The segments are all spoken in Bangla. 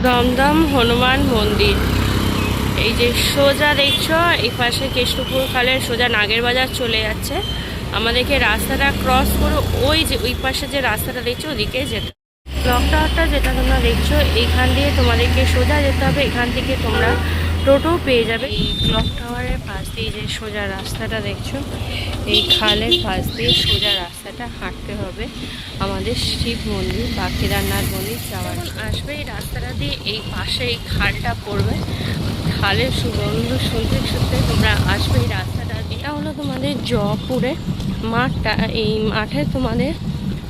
দমদম হনুমান মন্দির। এই যে সোজা দেখছো এই পাশে কেষ্টপুর খালের সোজা নাগের বাজার চলে যাচ্ছে। আমাদেরকে রাস্তাটা ক্রস করে ওই যে ওই পাশে যে রাস্তাটা দেখছো ওদিকে যেতে। ক্লক টাওয়ারটা যেটা তোমরা দেখছো এইখান দিয়ে তোমাদেরকে সোজা যেতে হবে। এখান থেকে তোমরা টোটো পেয়ে যাবে। এই ক্লক টাওয়ারের পাশ দিয়ে যে সোজা রাস্তাটা দেখছো এই খালের পাশ দিয়ে সোজা রাস্তাটা হাঁটতে হবে আমাদের শিব মন্দির বা কেদারনাথ মন্দির যাওয়ার। আসবে এই রাস্তাটা দিয়ে এই পাশে এই খালটা পড়বে। খালের সুগন্ধ শুনতে শুনতে তোমরা আসবে এই রাস্তাটা। এটা হলো তোমাদের জয়পুরে মাঠটা। এই মাঠে তোমাদের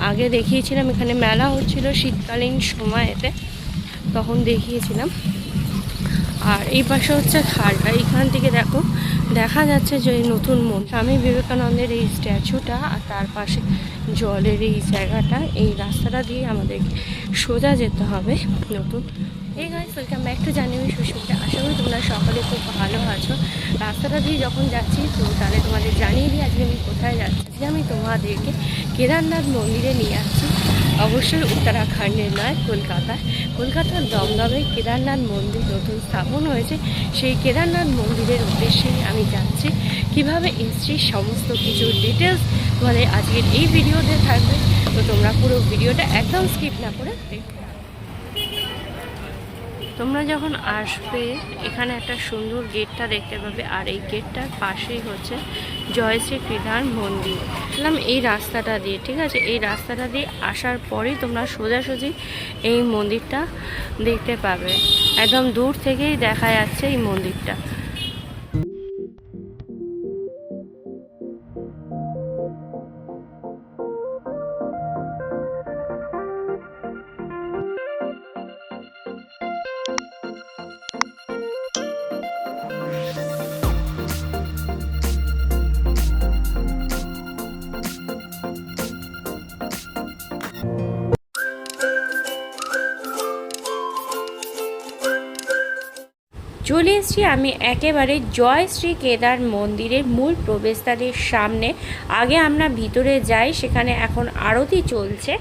আগে দেখিয়েছিলাম, এখানে মেলা হচ্ছিল শীতকালীন সময়েতে, তখন দেখিয়েছিলাম। আর এই পাশে হচ্ছে খালটা। এইখান থেকে দেখো দেখা যাচ্ছে যে নতুন স্বামী বিবেকানন্দের এই স্ট্যাচুটা আর তার পাশে জলের এই জায়গাটা। এই রাস্তাটা দিয়ে আমাদেরকে সোজা যেতে হবে নতুন। এই guys, welcome back to Jahnavi Susmita. আশা করি তোমরা সকলে খুব ভালো আছো। রাস্তাটা দিয়ে যখন যাচ্ছি তো তাহলে তোমাদের জানিয়ে দিই আজকে আমি কোথায় যাচ্ছি। আজকে আমি তোমাদেরকে কেদারনাথ মন্দিরে নিয়ে আসছি। অবশ্যই উত্তরাখণ্ডের নয়, কলকাতার দমদমে কেদারনাথ মন্দির নতুন স্থাপন হয়েছে। সেই কেদারনাথ মন্দিরের উদ্দেশ্যেই আমি যাচ্ছি। কিভাবে এসছি সমস্ত কিছু ডিটেলস তোমাদের আজকের এই ভিডিওতে থাকবে। তো তোমরা পুরো ভিডিওটা একদম স্কিপ না করে দেখবে। তোমরা যখন আসবে এখানে একটা সুন্দর গেটটা দেখতে পাবে, আর এই গেটটার পাশেই হচ্ছে জয়শ্রী কেদার মন্দির। এই রাস্তাটা দিয়ে, ঠিক আছে, এই রাস্তাটা দিয়ে আসার পরেই তোমরা সোজাসুজি এই মন্দিরটা দেখতে পাবে। একদম দূর থেকেই দেখা যাচ্ছে এই মন্দিরটা। চলে এসেছি আমি একেবারে জয়শ্রী কেদার মন্দিরের মূল প্রবেশদ্বারের সামনে। আগে আমরা ভিতরে যাই, সেখানে এখন আরতি চলছে।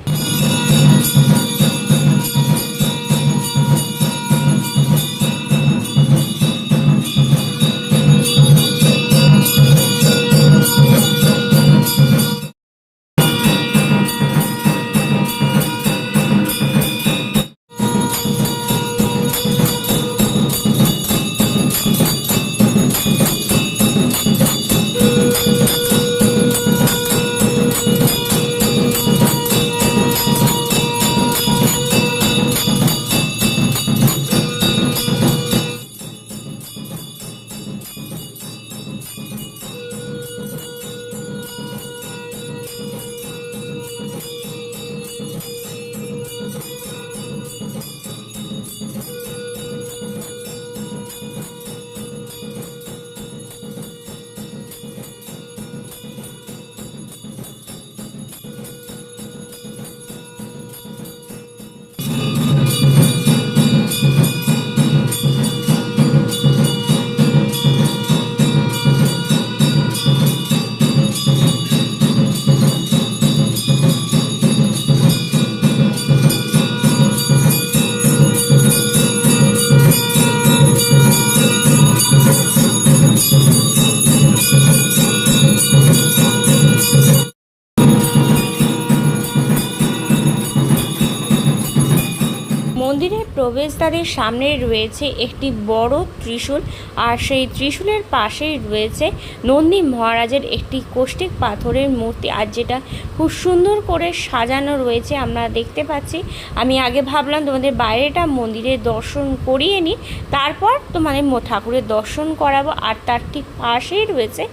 মন্দিরের প্রবেশদ্বারের সামনে রয়েছে একটি বড় ত্রিশূল, আর সেই ত্রিশূলের পাশেই রয়েছে নন্দী মহারাজের একটি কৌষ্টিক পাথরের মূর্তি, আর যেটা খুব সুন্দর করে সাজানো রয়েছে আমরা দেখতে পাচ্ছি। আমি আগে ভাবলাম তোমাদের বাইরেটা মন্দিরের দর্শন করিয়ে নিই, তারপর তোমাদের ঠাকুরের দর্শন করাবো। আর তার ঠিক পাশেই রয়েছে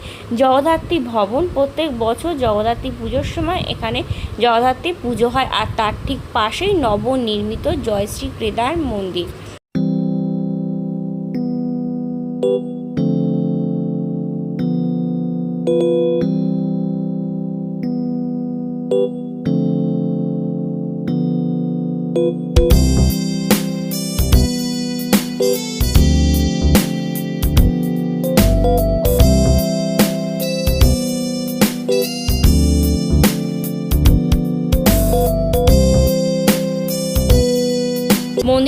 জগদ্ধাত্রী ভবন। প্রত্যেক বছর জগদ্ধাত্রী পুজোর সময় এখানে জগদ্ধাত্রী পুজো হয়, আর তার ঠিক পাশেই নবনির্মিত জয়শ্রী কেদার মন্দির।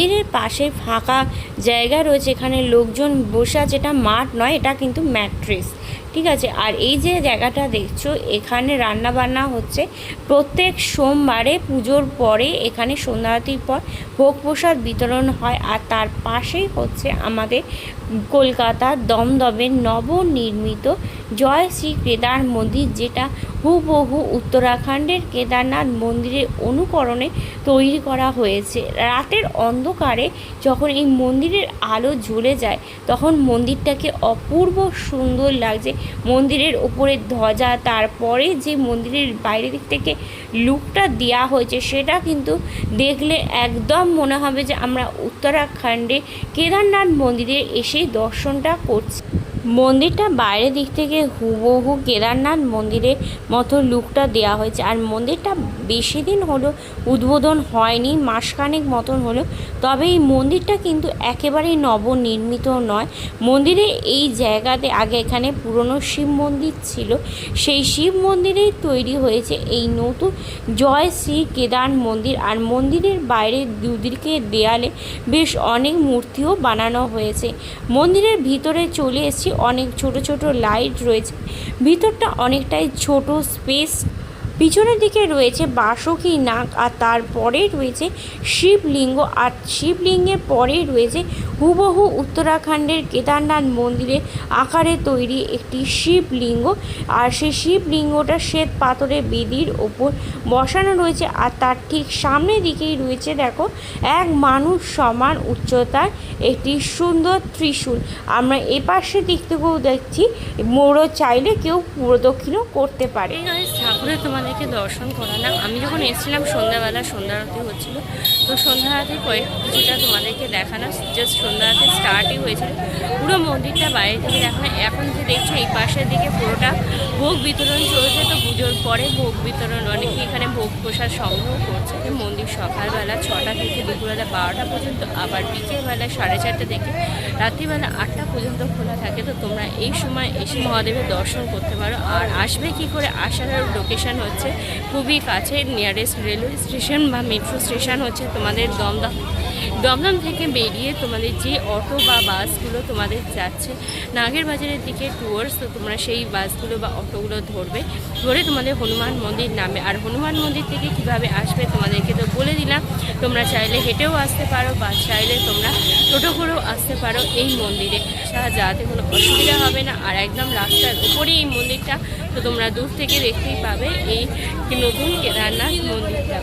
মন্দিরের পাশে ফাঁকা জায়গা রয়েছে, এখানে লোকজন বসে আছে, এটা মাঠ নয়, এটা কিন্তু ম্যাট্রেস, ঠিক আছে। আর এই যে জায়গাটা দেখছো, এখানে রান্না বান্না হচ্ছে প্রত্যেক সোমবারে পুজোর পরে, এখানে সন্ধ্যাআরতির পর ভোগ প্রসাদ বিতরণ হয়। আর তার পাশেই হচ্ছে আমাদের কলকাতার দমদমের নবনির্মিত জয় শ্রী কেদার মন্দির, যেটা হুবহু উত্তরাখণ্ডের কেদারনাথ মন্দিরের অনুকরণে তৈরি করা হয়েছে। রাতের অন্ধকারে যখন এই মন্দিরের আলো জ্বলে যায় তখন মন্দিরটাকে অপূর্ব সুন্দর লাগছে। মন্দিরের ওপরে ধ্বজা, তারপরে যে মন্দিরের বাইরে দিক থেকে লুকটা দেওয়া হয়েছে সেটা কিন্তু দেখলে একদম মনে হবে যে আমরা উত্তরাখণ্ডে কেদারনাথ মন্দিরে এসে দর্শনটা করছি। মন্দিরটা বাইরের দিক থেকে হুবহু কেদারনাথ মন্দিরের মতো লুকটা দেওয়া হয়েছে। আর মন্দিরটা বেশি দিন হলো উদ্বোধন হয়নি, মাসখানেক মতন হলো। তবে এই মন্দিরটা কিন্তু একেবারেই নবনির্মিত নয়। মন্দিরে এই জায়গাতে আগে এখানে পুরনো শিব মন্দির ছিল, সেই শিব মন্দিরেই তৈরি হয়েছে এই নতুন জয় শ্রী কেদার মন্দির। আর মন্দিরের বাইরে দুদিকে দেয়ালে বেশ অনেক মূর্তিও বানানো হয়েছে। মন্দিরের ভিতরে চলে এসেছি, অনেক ছোট ছোট লাইট রয়েছে, ভিতরটা অনেকটাই ছোট স্পেস। পিছনের দিকে রয়েছে বাসুকী নাগ, আর তারপরে রয়েছে শিবলিঙ্গ, আর শিবলিঙ্গের পরে রয়েছে হুবহু উত্তরাখণ্ডের কেদারনাথ মন্দিরের আকারে তৈরি একটি শিবলিঙ্গ। আর সেই শিবলিঙ্গটা শ্বেত পাথরের বেদির ওপর বসানো রয়েছে। আর তার ঠিক সামনের দিকেই রয়েছে দেখো এক মানুষ সমান উচ্চতার একটি সুন্দর ত্রিশূল। আমরা এপাশে দিক থেকেও দেখছি, মোড়ও চাইলে কেউ প্রদক্ষিণও করতে পারে। ঠাকুরের তোমাদেরকে দর্শন করালাম। আমি যখন এসেছিলাম সন্ধ্যাবেলা, সন্ধ্যা আরতি হচ্ছিল, তো সন্ধ্যা আরতি করে কিছুটা তোমাদেরকে দেখানো, জাস্ট সন্ধ্যা আরতি স্টার্টই হয়েছিল। পুরো মন্দিরটা বাইরে থেকে দেখানো। এখন যে দেখছো এই পাশের দিকে পুরোটা ভোগ বিতরণ চলছে, তো পুজোর পরে ভোগ বিতরণ, অনেকে এখানে ভোগ প্রসাদ সংগ্রহ করছে। মন্দির সকালবেলা 6টা থেকে দুপুরবেলা 12টা পর্যন্ত, আবার বিকেলবেলা 4:30 থেকে রাত্রিবেলা 8টা পর্যন্ত খোলা থাকে। তো তোমরা এই সময় এসে মহাদেবের দর্শন করতে পারো। আর আসবে কি করে, আসার লোকেশান হচ্ছে খুবই কাছে, নিয়ারেস্ট রেলওয়ে স্টেশন বা মেট্রো স্টেশন হচ্ছে তোমাদের দমদম থেকে বেরিয়ে তোমাদের যে অটো বা বাসগুলো তোমাদের যাচ্ছে নাগের বাজারের দিকে টুয়ার্স, তো তোমরা সেই বাসগুলো বা অটোগুলো ধরে তোমাদের হনুমান মন্দির নামবে। আর হনুমান মন্দির থেকে কিভাবে আসবে তোমাদেরকে তো বলে দিলাম। তোমরা চাইলে হেঁটেও আসতে পারো বা চাইলে তোমরা টোটো করেও আসতে পারো এই মন্দিরে, যাতে কোনো অসুবিধা হবে না। আর একদম রাস্তার উপরেই এই মন্দিরটা, তো তোমরা দূর থেকে দেখতেই পাবে এই নতুন কেদারনাথ মন্দিরটা।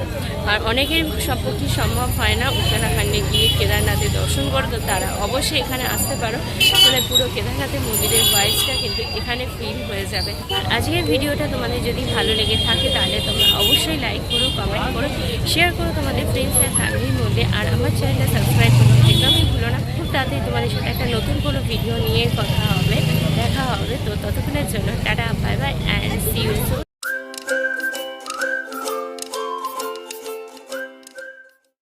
আর অনেকের পক্ষে সম্ভব হয় না উত্তরাখণ্ডে গিয়ে কেদারনাথের দর্শন করো, তো তারা অবশ্যই এখানে আসতে পারো। তাহলে পুরো কেদারনাথের মন্দিরের ভয়েসটা কিন্তু এখানে ফিল হয়ে যাবে। আর আজকের ভিডিওটা তোমাদের যদি ভালো লেগে থাকে তাহলে তোমরা অবশ্যই লাইক করো, কমেন্ট করো, শেয়ার করো তোমাদের ফ্রেন্ডস অ্যান্ড ফ্যামিলির মধ্যে। আর আমার চ্যানেলটা সাবস্ক্রাইব করতে একদমই ভুলো না। খুব তাড়াতাড়ি তোমাদের সাথে একটা নতুন কোনো ভিডিও নিয়ে দেখা হবে। তো ততক্ষণের জন্য tata, bye bye and see you soon.